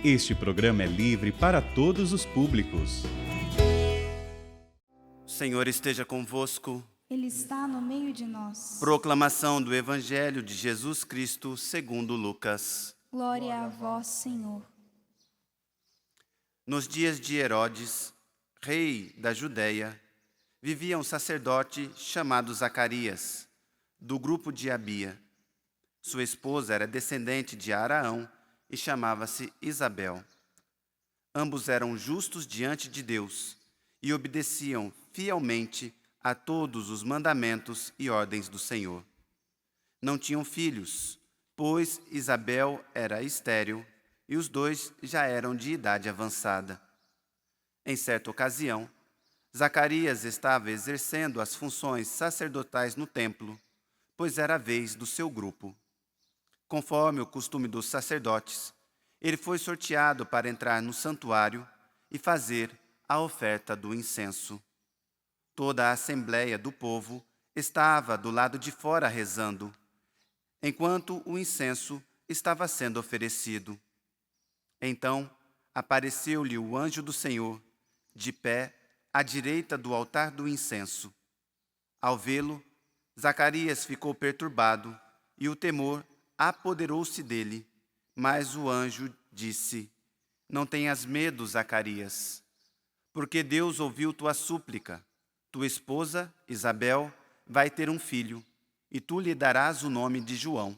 Este programa é livre para todos os públicos. O Senhor esteja convosco. Ele está no meio de nós. Proclamação do Evangelho de Jesus Cristo segundo Lucas. Glória a vós, Senhor. Nos dias de Herodes, rei da Judéia, vivia um sacerdote chamado Zacarias, do grupo de Abia. Sua esposa era descendente de Araão e chamava-se Isabel. Ambos eram justos diante de Deus e obedeciam fielmente a todos os mandamentos e ordens do Senhor. Não tinham filhos, pois Isabel era estéril e os dois já eram de idade avançada. Em certa ocasião, Zacarias estava exercendo as funções sacerdotais no templo, pois era a vez do seu grupo. Conforme o costume dos sacerdotes, ele foi sorteado para entrar no santuário e fazer a oferta do incenso. Toda a assembleia do povo estava do lado de fora rezando, enquanto o incenso estava sendo oferecido. Então apareceu-lhe o anjo do Senhor, de pé à direita do altar do incenso. Ao vê-lo, Zacarias ficou perturbado e o temor apoderou-se dele, mas o anjo disse: Não tenhas medo, Zacarias, porque Deus ouviu tua súplica. Tua esposa, Isabel, vai ter um filho, e tu lhe darás o nome de João.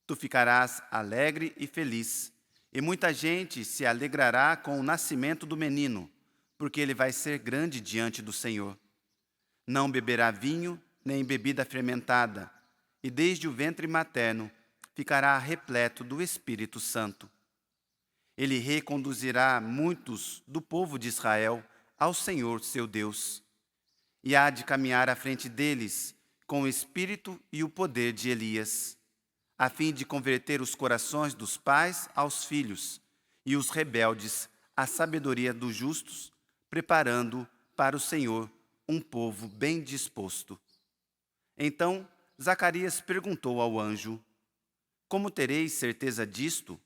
Tu ficarás alegre e feliz, e muita gente se alegrará com o nascimento do menino, porque ele vai ser grande diante do Senhor. Não beberá vinho nem bebida fermentada, e desde o ventre materno ficará repleto do Espírito Santo. Ele reconduzirá muitos do povo de Israel ao Senhor seu Deus, e há de caminhar à frente deles com o espírito e o poder de Elias, a fim de converter os corações dos pais aos filhos e os rebeldes à sabedoria dos justos, preparando para o Senhor um povo bem disposto. Então Zacarias perguntou ao anjo: Como tereis certeza disto?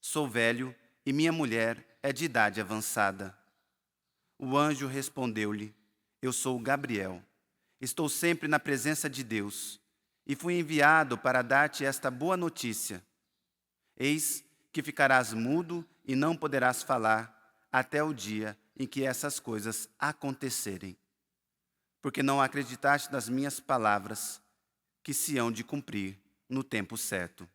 Sou velho e minha mulher é de idade avançada. O anjo respondeu-lhe: Eu sou Gabriel. Estou sempre na presença de Deus e fui enviado para dar-te esta boa notícia. Eis que ficarás mudo e não poderás falar até o dia em que essas coisas acontecerem. Porque não acreditaste nas minhas palavras, que se hão de cumprir no tempo certo.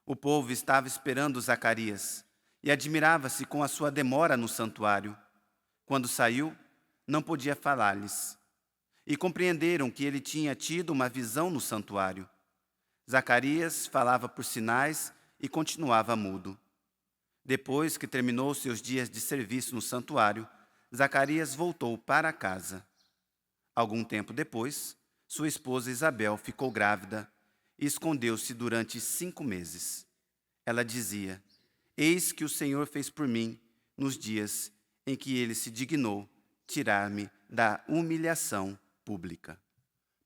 O povo estava esperando Zacarias e admirava-se com a sua demora no santuário. Quando saiu, não podia falar-lhes. E compreenderam que ele tinha tido uma visão no santuário. Zacarias falava por sinais e continuava mudo. Depois que terminou seus dias de serviço no santuário, Zacarias voltou para casa. Algum tempo depois, sua esposa Isabel ficou grávida e escondeu-se durante 5 meses. Ela dizia: Eis que o Senhor fez por mim nos dias em que ele se dignou tirar-me da humilhação pública.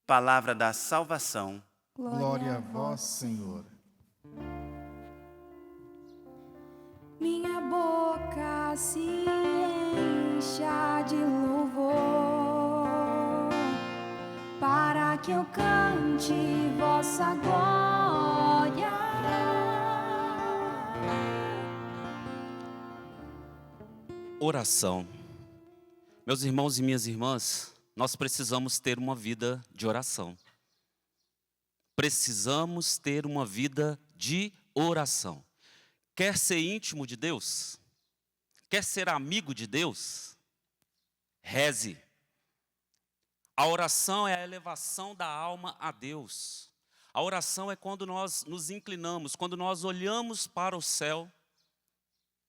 Palavra da salvação. Glória a vós, Senhor. Minha boca se encha de louvor, para que eu cante vossa glória. Oração. Meus irmãos e minhas irmãs, nós precisamos ter uma vida de oração. Precisamos ter uma vida de oração. Quer ser íntimo de Deus? Quer ser amigo de Deus? Reze. A oração é a elevação da alma a Deus. A oração é quando nós nos inclinamos, quando nós olhamos para o céu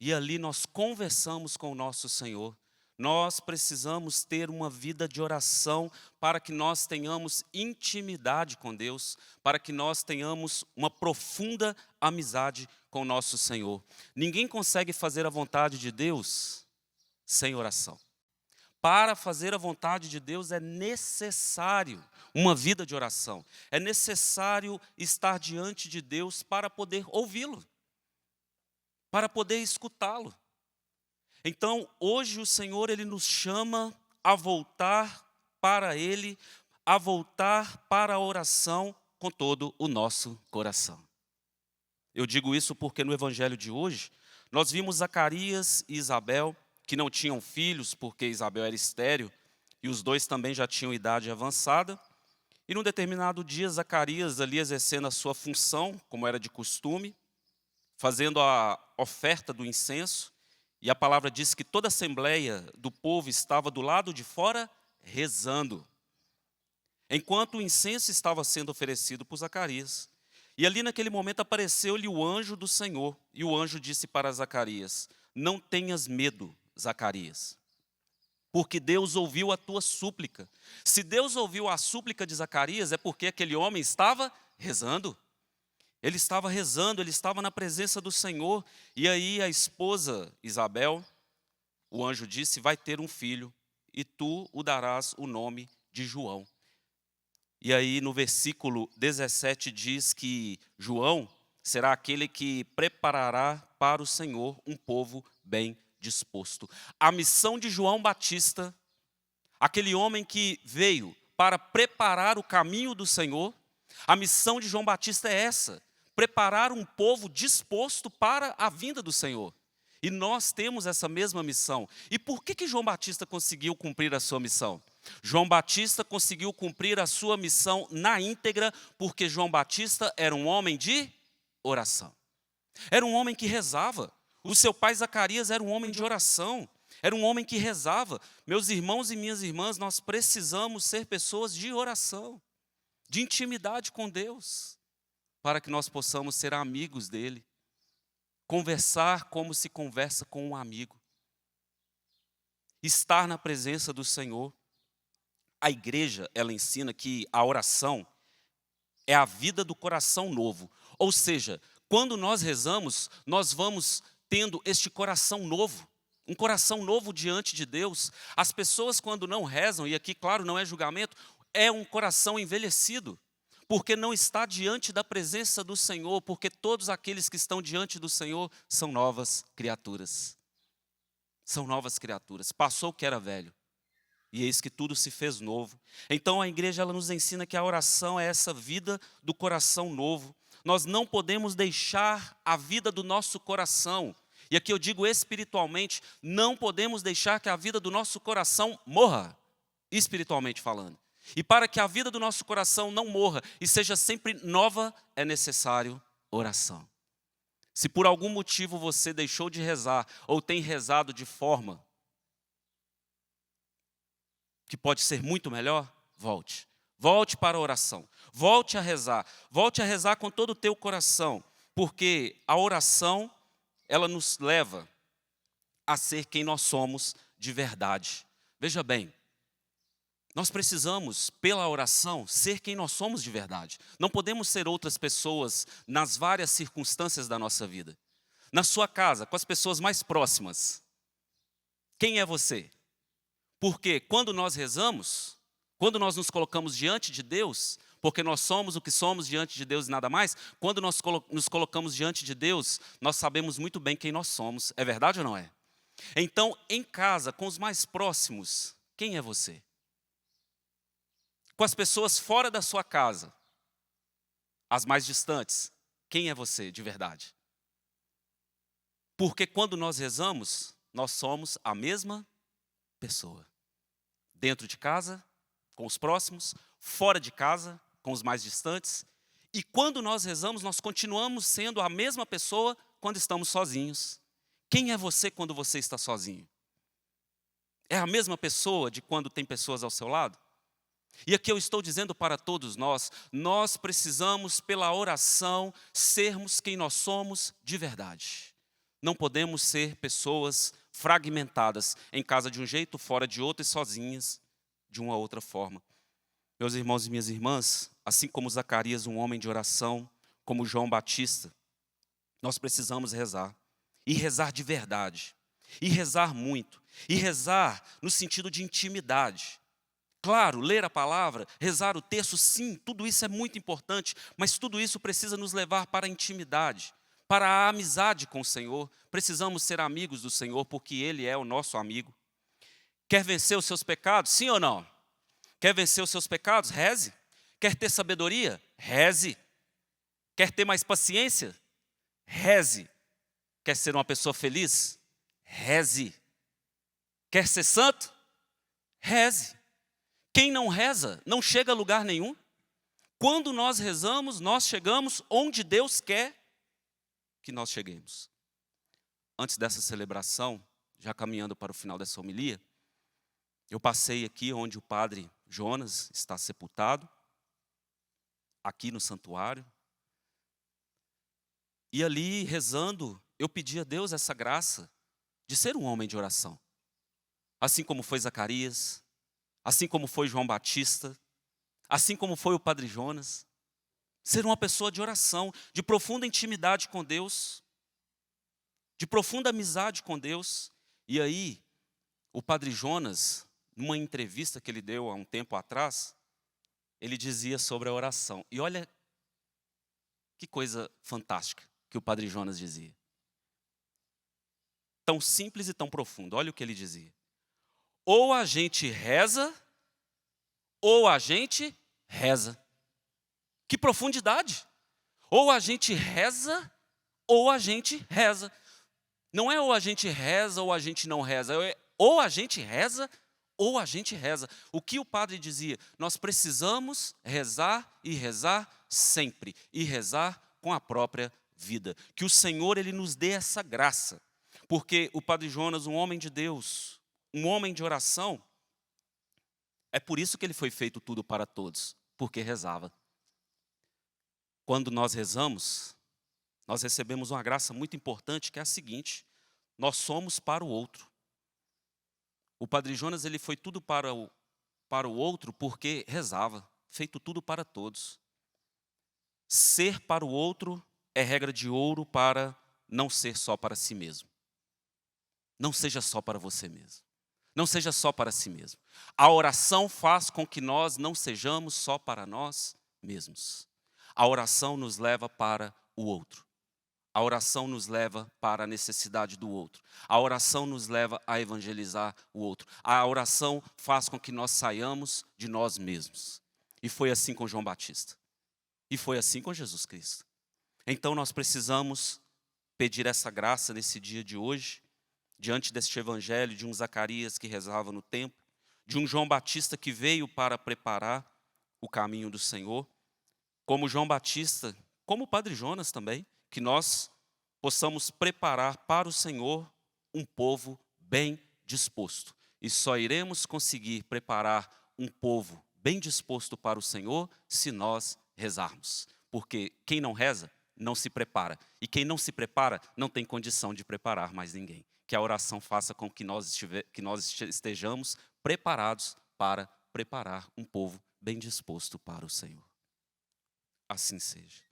e ali nós conversamos com o nosso Senhor. Nós precisamos ter uma vida de oração para que nós tenhamos intimidade com Deus, para que nós tenhamos uma profunda amizade com o nosso Senhor. Ninguém consegue fazer a vontade de Deus sem oração. Para fazer a vontade de Deus é necessário uma vida de oração. É necessário estar diante de Deus para poder ouvi-lo. para poder escutá-lo. Então, hoje o Senhor, Ele nos chama a voltar para Ele, a voltar para a oração com todo o nosso coração. Eu digo isso porque no evangelho de hoje, nós vimos Zacarias e Isabel, que não tinham filhos, porque Isabel era estéril, e os dois também já tinham idade avançada. E num determinado dia, Zacarias, ali exercendo a sua função, como era de costume, fazendo a oferta do incenso, e a palavra diz que toda a assembleia do povo estava do lado de fora, rezando, enquanto o incenso estava sendo oferecido por Zacarias. E ali naquele momento apareceu-lhe o anjo do Senhor, e o anjo disse para Zacarias: não tenhas medo, Zacarias, porque Deus ouviu a tua súplica. Se Deus ouviu a súplica de Zacarias, é porque aquele homem estava rezando. Ele estava rezando, ele estava na presença do Senhor. E aí a esposa Isabel, o anjo disse, vai ter um filho, e tu o darás o nome de João. E aí no versículo 17 diz que João será aquele que preparará para o Senhor um povo bem disposto. A missão de João Batista, aquele homem que veio para preparar o caminho do Senhor, a missão de João Batista é essa: preparar um povo disposto para a vinda do Senhor. E nós temos essa mesma missão. E por que João Batista conseguiu cumprir a sua missão? João Batista conseguiu cumprir a sua missão na íntegra, porque João Batista era um homem de oração. Era um homem que rezava. O seu pai Zacarias era um homem de oração. Era um homem que rezava. Meus irmãos e minhas irmãs, nós precisamos ser pessoas de oração, de intimidade com Deus, para que nós possamos ser amigos dele, conversar como se conversa com um amigo, estar na presença do Senhor. A igreja, ela ensina que a oração é a vida do coração novo. Ou seja, quando nós rezamos, nós vamos tendo este coração novo, um coração novo diante de Deus. As pessoas quando não rezam, e aqui claro não é julgamento, é um coração envelhecido, porque não está diante da presença do Senhor, porque todos aqueles que estão diante do Senhor são novas criaturas. São novas criaturas. Passou o que era velho, e eis que tudo se fez novo. Então a igreja ela nos ensina que a oração é essa vida do coração novo. Nós não podemos deixar a vida do nosso coração, e aqui eu digo espiritualmente, não podemos deixar que a vida do nosso coração morra, espiritualmente falando. E para que a vida do nosso coração não morra e seja sempre nova, é necessário oração. Se por algum motivo você deixou de rezar ou tem rezado de forma que pode ser muito melhor, volte. Volte para a oração. Volte a rezar. Volte a rezar com todo o teu coração, porque a oração, ela nos leva a ser quem nós somos de verdade. Veja bem, nós precisamos, pela oração, ser quem nós somos de verdade. Não podemos ser outras pessoas nas várias circunstâncias da nossa vida. Na sua casa, com as pessoas mais próximas, quem é você? Porque quando nós rezamos, quando nós nos colocamos diante de Deus, porque nós somos o que somos diante de Deus e nada mais, quando nós nos colocamos diante de Deus, nós sabemos muito bem quem nós somos. É verdade ou não é? Então, em casa, com os mais próximos, quem é você? Com as pessoas fora da sua casa, as mais distantes, quem é você de verdade? Porque quando nós rezamos, nós somos a mesma pessoa. Dentro de casa, com os próximos, fora de casa, com os mais distantes. E quando nós rezamos, nós continuamos sendo a mesma pessoa quando estamos sozinhos. Quem é você quando você está sozinho? É a mesma pessoa de quando tem pessoas ao seu lado? E aqui eu estou dizendo para todos nós, nós precisamos pela oração sermos quem nós somos de verdade. Não podemos ser pessoas fragmentadas, em casa de um jeito, fora de outro e sozinhas de uma outra forma. Meus irmãos e minhas irmãs, assim como Zacarias, um homem de oração, como João Batista, nós precisamos rezar. E rezar de verdade. E rezar muito. E rezar no sentido de intimidade. Claro, ler a palavra, rezar o texto, sim, tudo isso é muito importante, mas tudo isso precisa nos levar para a intimidade, para a amizade com o Senhor. Precisamos ser amigos do Senhor, porque Ele é o nosso amigo. Quer vencer os seus pecados? Sim ou não? Quer vencer os seus pecados? Reze. Quer ter sabedoria? Reze. Quer ter mais paciência? Reze. Quer ser uma pessoa feliz? Reze. Quer ser santo? Reze. Quem não reza, não chega a lugar nenhum. Quando nós rezamos, nós chegamos onde Deus quer que nós cheguemos. Antes dessa celebração, já caminhando para o final dessa homilia, eu passei aqui onde o padre Jonas está sepultado, aqui no santuário. E ali, rezando, eu pedi a Deus essa graça de ser um homem de oração. Assim como foi Zacarias, assim como foi João Batista, assim como foi o padre Jonas. Ser uma pessoa de oração, de profunda intimidade com Deus, de profunda amizade com Deus. E aí, o padre Jonas, numa entrevista que ele deu há um tempo atrás, ele dizia sobre a oração. E olha que coisa fantástica que o padre Jonas dizia. Tão simples e tão profundo. Olha o que ele dizia. Ou a gente reza, ou a gente reza. Que profundidade! Ou a gente reza, ou a gente reza. Não é ou a gente reza, ou a gente não reza. É ou a gente reza, ou a gente reza. O que o padre dizia? Nós precisamos rezar e rezar sempre. E rezar com a própria vida. Que o Senhor, Ele nos dê essa graça. Porque o padre Jonas, um homem de Deus, um homem de oração, é por isso que ele foi feito tudo para todos, porque rezava. Quando nós rezamos, nós recebemos uma graça muito importante, que é a seguinte: nós somos para o outro. O padre Jonas, ele foi tudo para o outro porque rezava, feito tudo para todos. Ser para o outro é regra de ouro para não ser só para si mesmo. Não seja só para você mesmo. Não seja só para si mesmo. A oração faz com que nós não sejamos só para nós mesmos. A oração nos leva para o outro. A oração nos leva para a necessidade do outro. A oração nos leva a evangelizar o outro. A oração faz com que nós saiamos de nós mesmos. E foi assim com João Batista. E foi assim com Jesus Cristo. Então nós precisamos pedir essa graça nesse dia de hoje, diante deste evangelho de um Zacarias que rezava no templo, de um João Batista que veio para preparar o caminho do Senhor, como João Batista, como o padre Jonas também, que nós possamos preparar para o Senhor um povo bem disposto. E só iremos conseguir preparar um povo bem disposto para o Senhor se nós rezarmos. Porque quem não reza, não se prepara. E quem não se prepara, não tem condição de preparar mais ninguém. Que a oração faça com que nós estejamos preparados para preparar um povo bem disposto para o Senhor. Assim seja.